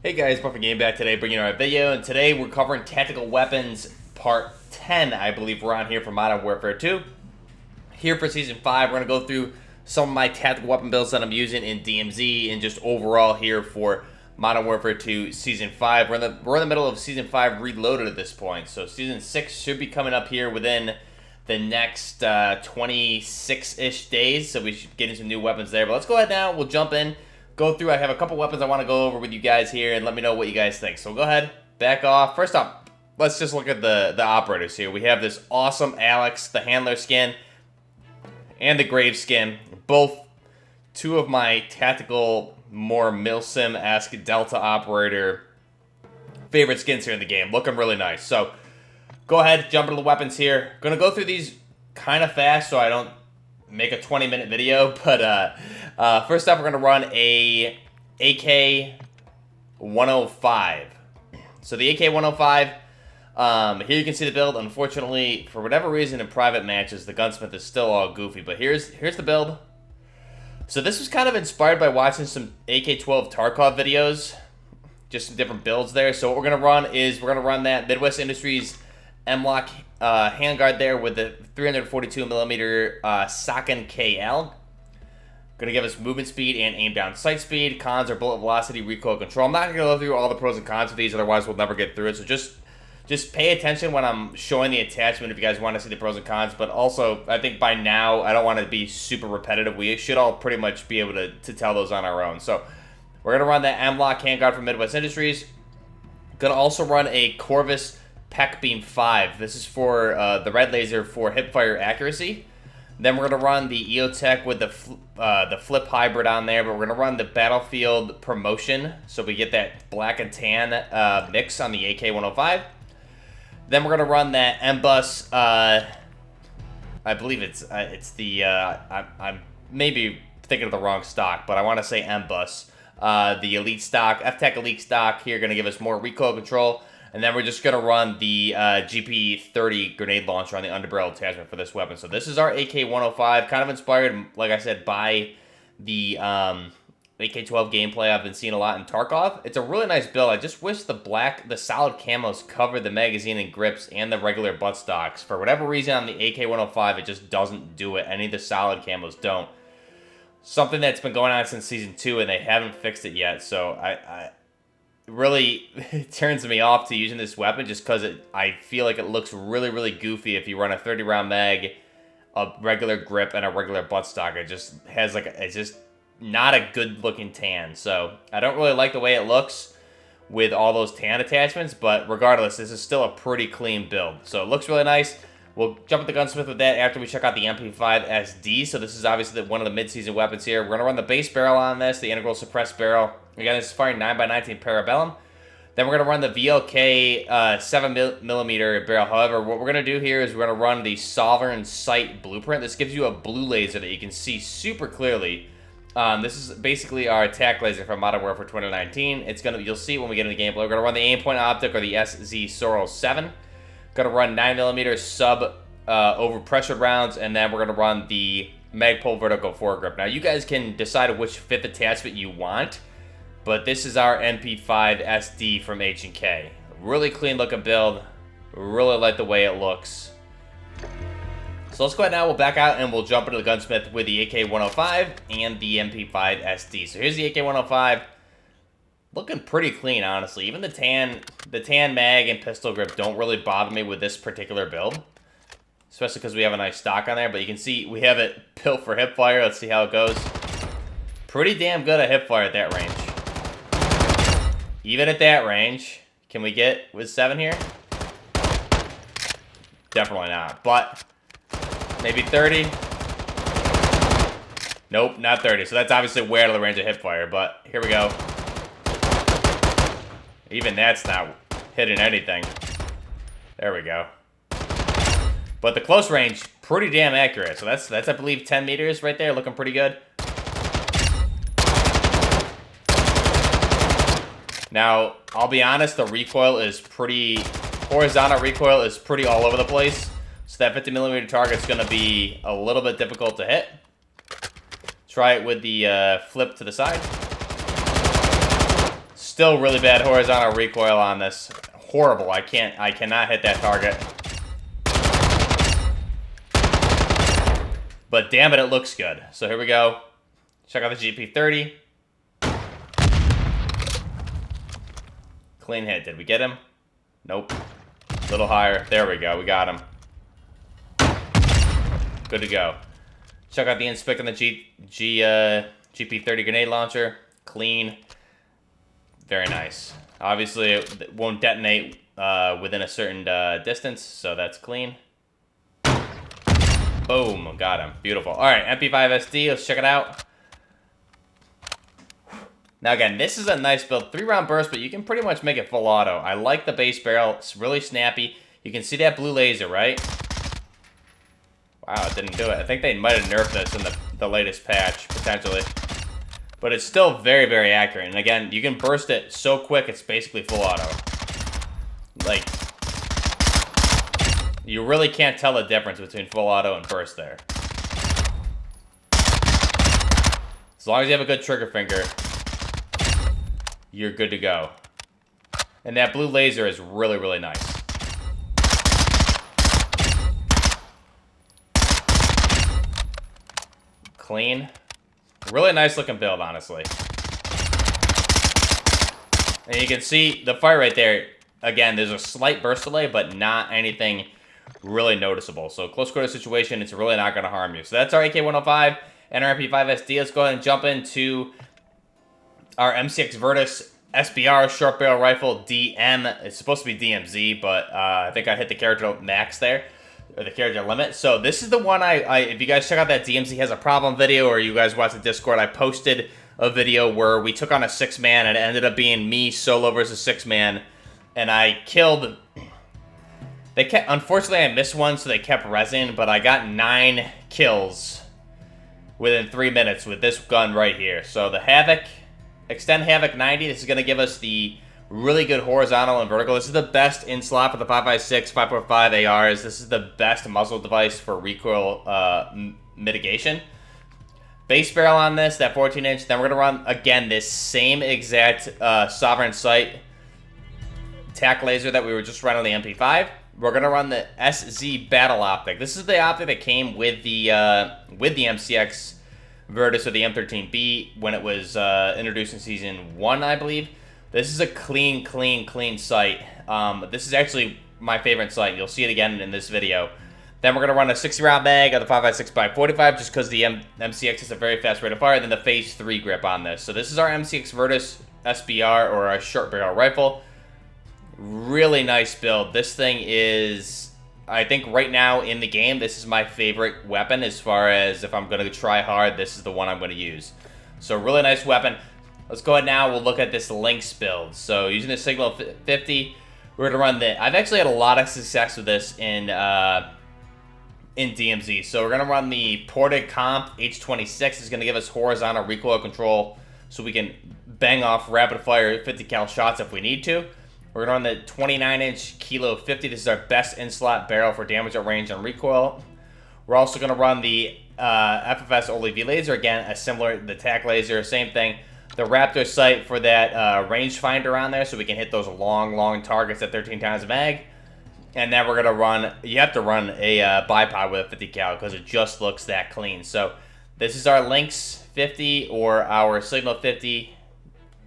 Hey guys, Buffy Game back today, bringing you our video, and today we're covering Tactical Weapons Part 10, I believe we're on here for Modern Warfare 2. Here for Season 5, we're going to go through some of my tactical weapon builds that I'm using in DMZ, and just overall here for Modern Warfare 2 Season 5. We're in the middle of Season 5 Reloaded at this point, so Season 6 should be coming up here within the next 26-ish days, so we should get into some new weapons there. But let's go ahead now, we'll jump in. Go through. I have a couple weapons I want to go over with you guys here, and let me know what you guys think. So go ahead, back off. First off, let's just look at the operators here. We have this awesome Alex, the handler skin, and the Grave skin. Both two of my tactical, more Milsim-esque Delta operator favorite skins here in the game. Looking really nice. So go ahead, jump into the weapons here. Gonna go through these kind of fast so I don't make a 20-minute video, but first off, we're gonna run a AK-105. So the AK-105, here you can see the build. Unfortunately, for whatever reason, in private matches, the gunsmith is still all goofy. But here's the build. So this was kind of inspired by watching some AK-12 Tarkov videos, just some different builds there. So what we're gonna run is we're gonna run that Midwest Industries M-Lock handguard there with the 342mm Sakin KL. Going to give us movement speed and aim down sight speed. Cons are bullet velocity, recoil control. I'm not going to go through all the pros and cons of these, otherwise we'll never get through it. So just pay attention when I'm showing the attachment if you guys want to see the pros and cons. But also, I think by now, I don't want to be super repetitive. We should all pretty much be able to tell those on our own. So we're going to run that M-Lock handguard from Midwest Industries. Going to also run a Corvus Pec Beam 5. This is for the red laser for hipfire accuracy. Then we're going to run the EOTech with the flip hybrid on there, but we're going to run the Battlefield Promotion, so we get that black and tan mix on the AK-105. Then we're going to run that M-Bus, I believe it's the, I'm maybe thinking of the wrong stock, but I want to say M-Bus. The Elite stock, F-Tech Elite stock here, going to give us more recoil control. And then we're just going to run the GP30 grenade launcher on the underbarrel attachment for this weapon. So this is our AK-105, kind of inspired, like I said, by the AK-12 gameplay I've been seeing a lot in Tarkov. It's a really nice build. I just wish the solid camos covered the magazine and grips and the regular buttstocks. For whatever reason on the AK-105, it just doesn't do it. Any of the solid camos don't. Something that's been going on since Season 2, and they haven't fixed it yet. So I really turns me off to using this weapon just because I feel like it looks really, really goofy if you run a 30-round mag, a regular grip, and a regular buttstock. It just has it's just not a good-looking tan. So I don't really like the way it looks with all those tan attachments, but regardless, this is still a pretty clean build. So it looks really nice. We'll jump at the gunsmith with that after we check out the MP5 SD. So this is obviously one of the mid-season weapons here. We're going to run the base barrel on this, the integral suppressed barrel. Again, this is firing 9x19 Parabellum. Then we're going to run the VLK 7mm barrel. However, what we're going to do here is we're going to run the Sovereign Sight Blueprint. This gives you a blue laser that you can see super clearly. This is basically our attack laser from Modern Warfare 2019. You'll see when we get into the gameplay. We're going to run the aim point optic, or the SZ Sorrel 7. Going to run 9mm sub over pressured rounds, and then we're going to run the Magpul vertical foregrip. Now, you guys can decide which fifth attachment you want, but this is our MP5 SD from H&K. Really clean looking build. Really like the way it looks. So let's go ahead now. We'll back out and we'll jump into the gunsmith with the AK-105 and the MP5 SD. So here's the AK-105. Looking pretty clean, honestly. Even the tan mag and pistol grip don't really bother me with this particular build, especially because we have a nice stock on there. But you can see we have it built for hipfire. Let's see how it goes. Pretty damn good at hipfire at that range. Even at that range, can we get with 7 here? Definitely not, but maybe 30. Nope, not 30. So that's obviously way out of the range of hipfire, but here we go. Even that's not hitting anything. There we go. But the close range, pretty damn accurate. So that's I believe 10 meters right there, looking pretty good. Now, I'll be honest, the recoil is pretty, horizontal recoil is pretty all over the place. So that 50mm target's going to be a little bit difficult to hit. Try it with the flip to the side. Still really bad horizontal recoil on this. Horrible. I cannot hit that target. But damn it, it looks good. So here we go. Check out the GP30. Clean hit. Did we get him? Nope. A little higher. There we go. We got him. Good to go. Check out the inspect on the GP30 grenade launcher. Clean. Very nice. Obviously, it won't detonate within a certain distance, so that's clean. Boom. Got him. Beautiful. All right, MP5SD. Let's check it out. Now, again, this is a nice build. 3-round burst, but you can pretty much make it full auto. I like the base barrel. It's really snappy. You can see that blue laser, right? Wow, it didn't do it. I think they might have nerfed this in the latest patch, potentially. But it's still very, very accurate. And again, you can burst it so quick, it's basically full auto. Like, you really can't tell the difference between full auto and burst there. As long as you have a good trigger finger, you're good to go. And that blue laser is really, really nice. Clean. Really nice looking build, honestly. And you can see the fire right there. Again, there's a slight burst delay, but not anything really noticeable. So close quarter situation, it's really not going to harm you. So that's our AK-105 and our MP5SD. Let's go ahead and jump into our MCX Vertis SBR short barrel rifle DM. It's supposed to be DMZ, but I think I hit the character max there. Or the character limit. So this is the one if you guys check out that DMZ has a problem video, or you guys watch the Discord, I posted a video where we took on a 6-man, and it ended up being me solo versus 6-man, and I killed. Unfortunately, I missed one, so they kept resin, but I got 9 kills within 3 minutes with this gun right here. So the Havoc, Extend Havoc 90, this is going to give us the really good horizontal and vertical. This is the best in slot for the 5.56, 5.45 ARs. This is the best muzzle device for recoil mitigation. Base barrel on this, that 14-inch. Then we're going to run, again, this same exact Sovereign Sight tack laser that we were just running on the MP5. We're going to run the SZ Battle Optic. This is the optic that came with the MCX Vertis or the M13B when it was introduced in Season 1, I believe. This is a clean sight. This is actually my favorite sight. You'll see it again in this video. Then we're going to run a 60-round mag of the 5.56x45 just because the MCX is a very fast rate of fire. Then the Phase 3 grip on this. So this is our MCX Vertis SBR, or a short barrel rifle. Really nice build. This thing is, I think right now in the game, this is my favorite weapon as far as if I'm going to try hard, this is the one I'm going to use. So really nice weapon. Let's go ahead now, we'll look at this Lynx build. So using the Signal 50, we're going to run the, I've actually had a lot of success with this in DMZ. So we're going to run the Ported Comp H26. It's going to give us horizontal recoil control so we can bang off rapid fire 50 cal shots if we need to. We're going to run the 29-inch Kilo 50. This is our best in-slot barrel for damage at range and recoil. We're also going to run the FFS OLEV laser. Again, the tack laser, same thing. The Raptor sight for that rangefinder on there so we can hit those long targets at 13 times a mag. And then we're going to run, you have to run a bipod with a 50 cal because it just looks that clean. So this is our Lynx 50 or our Signal 50.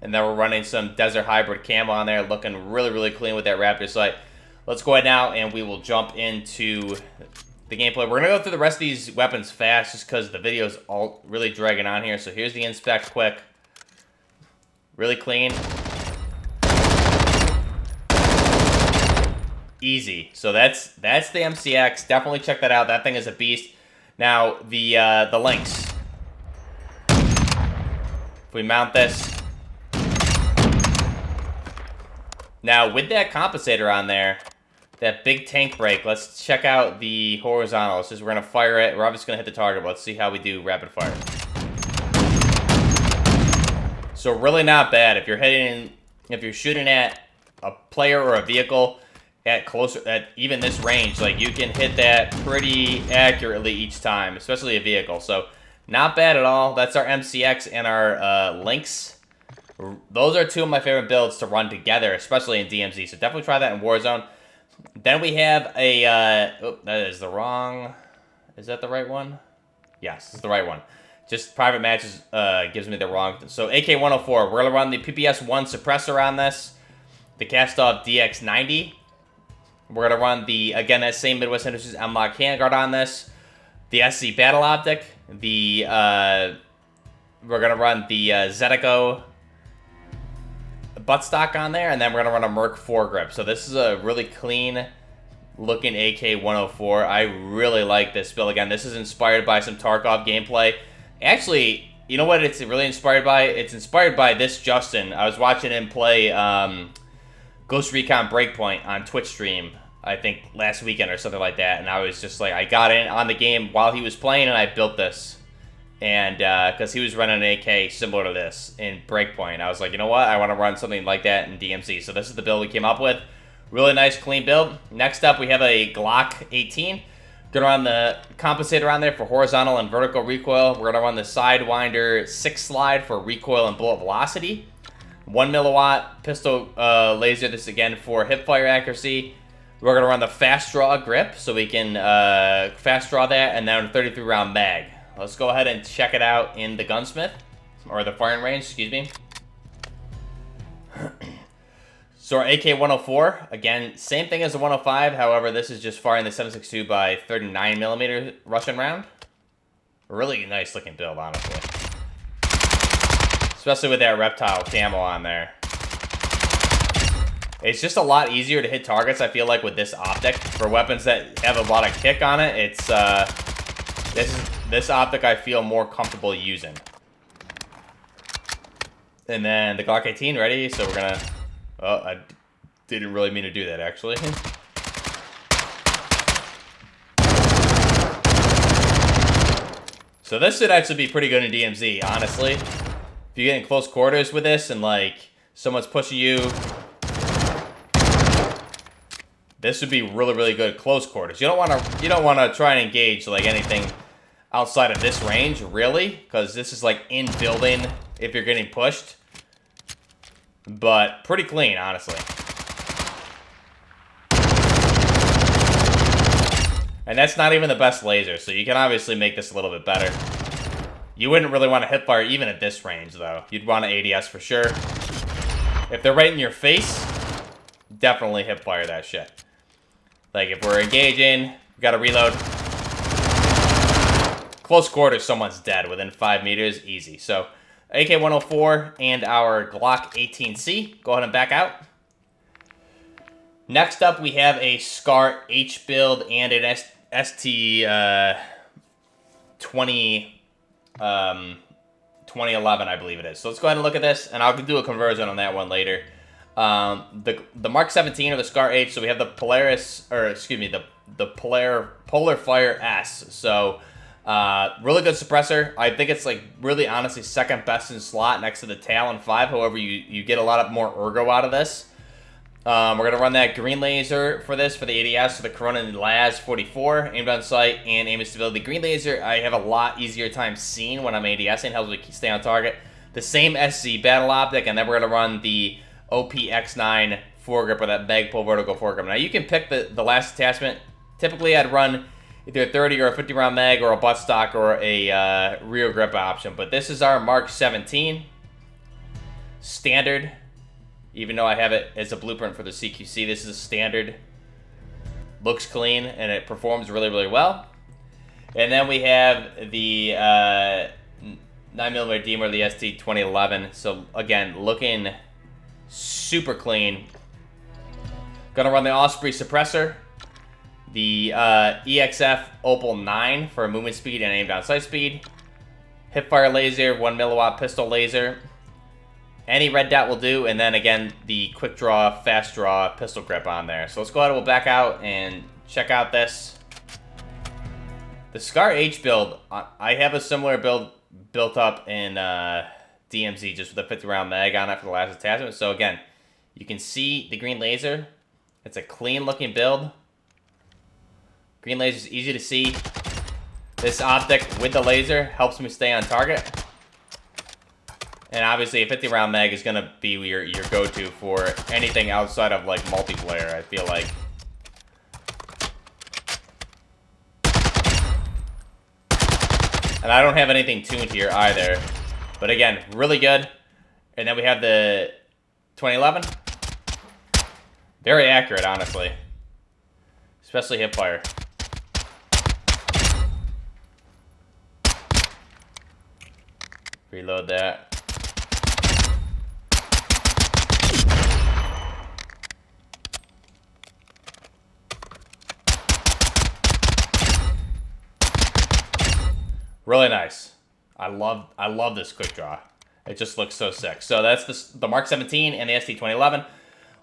And then we're running some Desert Hybrid camo on there, looking really clean with that Raptor sight. Let's go ahead now and we will jump into the gameplay. We're going to go through the rest of these weapons fast just because the video is all really dragging on here. So here's the inspect quick. Really clean. Easy. So that's the MCX. Definitely check that out. That thing is a beast. Now the Lynx. If we mount this. Now with that compensator on there, that big tank brake, let's check out the horizontal. We're going to fire it. We're obviously going to hit the target, but let's see how we do rapid fire. So really not bad. If you're shooting at a player or a vehicle at even this range, like you can hit that pretty accurately each time, especially a vehicle. So not bad at all. That's our MCX and our Lynx. Those are two of my favorite builds to run together, especially in DMZ. So definitely try that in Warzone. Then we have a... oh, that is the wrong... Is that the right one? Yes, it's the right one. Just private matches gives me the wrong... So AK-104, we're going to run the PPS-1 suppressor on this. The cast-off DX-90. We're going to run the, again, that same Midwest Industries M-Lock handguard on this. The SC Battle Optic. The, we're going to run the Zetiko buttstock on there. And then we're going to run a Merc foregrip. So this is a really clean looking AK-104. I really like this build. Again, this is inspired by some Tarkov gameplay. Actually, you know what it's really inspired by? It's inspired by this Justin. I was watching him play Ghost Recon Breakpoint on Twitch stream, I think last weekend or something like that. And I was just like, I got in on the game while he was playing and I built this. And because he was running an AK similar to this in Breakpoint. I was like, you know what? I want to run something like that in DMZ. So this is the build we came up with. Really nice, clean build. Next up, we have a Glock 18. Gonna run the compensator on there for horizontal and vertical recoil. We're gonna run the Sidewinder 6 slide for recoil and bullet velocity. 1 milliwatt pistol laser. This again for hip fire accuracy. We're gonna run the fast draw grip so we can fast draw that, and then a 33 round mag. Let's go ahead and check it out in the gunsmith or the firing range. Excuse me. So our AK-104, again, same thing as the 105. However, this is just firing the 7.62 by 39mm Russian round. Really nice looking build, honestly. Especially with that reptile camo on there. It's just a lot easier to hit targets, I feel like, with this optic. For weapons that have a lot of kick on it, it's this optic I feel more comfortable using. And then the Glock 18 ready, so we're gonna... Oh, I didn't really mean to do that, actually. So this should actually be pretty good in DMZ, honestly. If you get in close quarters with this and, like, someone's pushing you, this would be really, really good close quarters. You don't want to try and engage, like, anything outside of this range, really, because this is, like, in building if you're getting pushed. But pretty clean, honestly. And that's not even the best laser, so you can obviously make this a little bit better. You wouldn't really want to hip fire even at this range, though. You'd want an ADS for sure. If they're right in your face, definitely hip fire that shit. Like, if we're engaging, we gotta reload. Close quarters, someone's dead within 5 meters, easy. So... AK-104 and our Glock 18C. Go ahead and back out. Next up, we have a SCAR H build and an ST 2011, I believe it is. So let's go ahead and look at this, and I'll do a conversion on that one later. The Mark 17 or the SCAR H. So we have the Polaris, or excuse me, the Polar Fire S. So. Really good suppressor. I think it's, like, really honestly second best in slot next to the Talon 5. However, you get a lot more ergo out of this. We're going to run that green laser for this, for the ADS, so the Corona Laz 44, aimed on sight and aim and stability. The green laser, I have a lot easier time seeing when I'm ADSing, helps me stay on target. The same SC Battle Optic, and then we're going to run the OPX9 foregrip, or that Magpul vertical foregrip. Now, you can pick the last attachment. Typically, I'd run either a 30 or a 50 round mag, or a buttstock, or a rear grip option. But this is our Mark 17 standard. Even though I have it as a blueprint for the CQC, this is a standard. Looks clean and it performs really, really well. And then we have the 9mm Deemer, the ST 2011. So again, looking super clean. Gonna run the Osprey suppressor. The EXF Opal 9 for movement speed and aim down sight speed. Hipfire laser, 1 milliwatt pistol laser. Any red dot will do, and then again, the quick draw, fast draw pistol grip on there. So let's go ahead and we'll back out and check out this. The SCAR H build, I have a similar build built up in DMZ, just with a 50 round mag on it for the last attachment. So again, you can see the green laser. It's a clean looking build. Green laser is easy to see. This optic with the laser helps me stay on target. And obviously a 50 round mag is going to be your go-to for anything outside of like multiplayer, I feel like. And I don't have anything tuned here either. But again, really good. And then we have the 2011. Very accurate, honestly. Especially hip fire. Reload that. Really nice. I love this quick draw. It just looks so sick. So that's the Mark 17 and the ST 2011.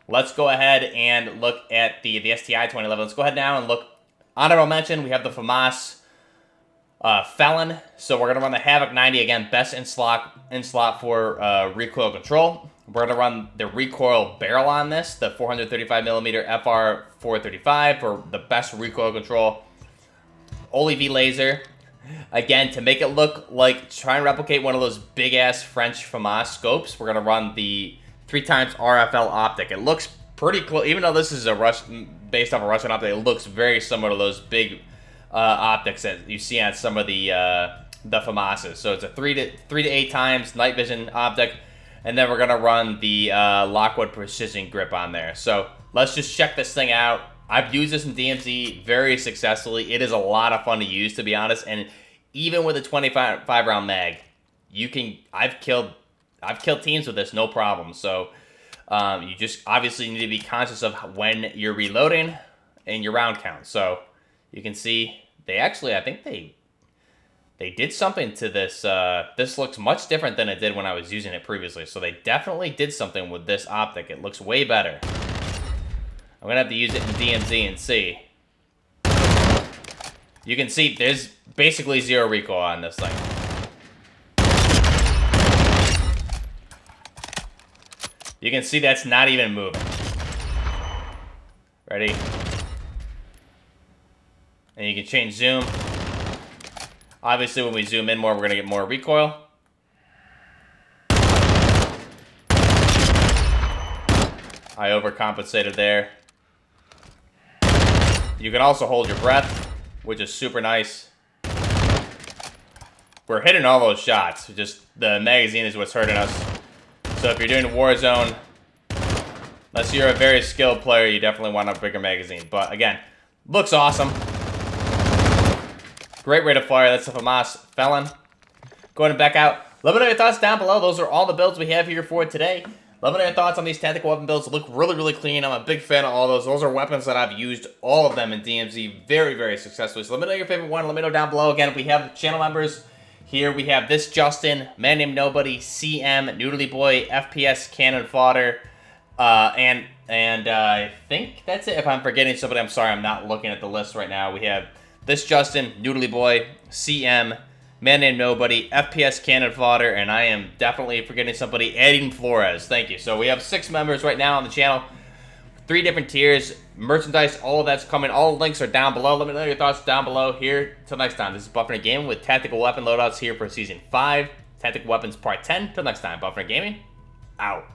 Let's go ahead and look at the STI 2011. Let's go ahead now and look. Honorable mention, we have the Famas Felon. So we're gonna run the Havoc 90 again, best in slot for recoil control. We're gonna run the recoil barrel on this, the 435mm FR 435 for the best recoil control. OLEV laser. Again, to make it look like, try and replicate one of those big-ass French Famas scopes, we're going to run the 3x RFL optic. It looks pretty close, even though this is based off a Russian optic, it looks very similar to those big optics that you see on some of the Famases. So it's a 3 to 8 times night vision optic, and then we're going to run the Lockwood precision grip on there. So let's just check this thing out. I've used this in DMZ very successfully. It is a lot of fun to use, to be honest. And even with a 25 round mag, I've killed teams with this, no problem. So you just obviously need to be conscious of when you're reloading and your round count. So you can see they actually, I think they did something to this. This looks much different than it did when I was using it previously. So they definitely did something with this optic. It looks way better. I'm going to have to use it in DMZ and see. You can see there's basically zero recoil on this thing. You can see that's not even moving. Ready? And you can change zoom. Obviously, when we zoom in more, we're going to get more recoil. I overcompensated there. You can also hold your breath, which is super nice. We're hitting all those shots. Just the magazine is what's hurting us. So if you're doing Warzone, unless you're a very skilled player, you definitely want a bigger magazine. But again, looks awesome. Great rate of fire. That's the Famas Felon. Go ahead and back out. Let me know your thoughts down below. Those are all the builds we have here for today. Let me know your thoughts on these tactical weapon builds. Look really, really clean. I'm a big fan of all those. Those are weapons that I've used, all of them in DMZ very, very successfully. So let me know your favorite one. Let me know down below. Again, if we have channel members here, we have this Justin, Man Named Nobody, CM, Noodly Boy, FPS Cannon Fodder, and I think that's it. If I'm forgetting somebody, I'm sorry. I'm not looking at the list right now. We have this Justin, Noodly Boy, CM, Man Named Nobody, FPS Cannon Fodder, and I am definitely forgetting somebody, Aiden Flores. Thank you. So we have 6 members right now on the channel. 3 different tiers. Merchandise, all of that's coming. All the links are down below. Let me know your thoughts down below here. Till next time, this is Buffering Gaming with Tactical Weapon Loadouts here for Season 5. Tactical Weapons Part 10. Till next time, Buffering Gaming, out.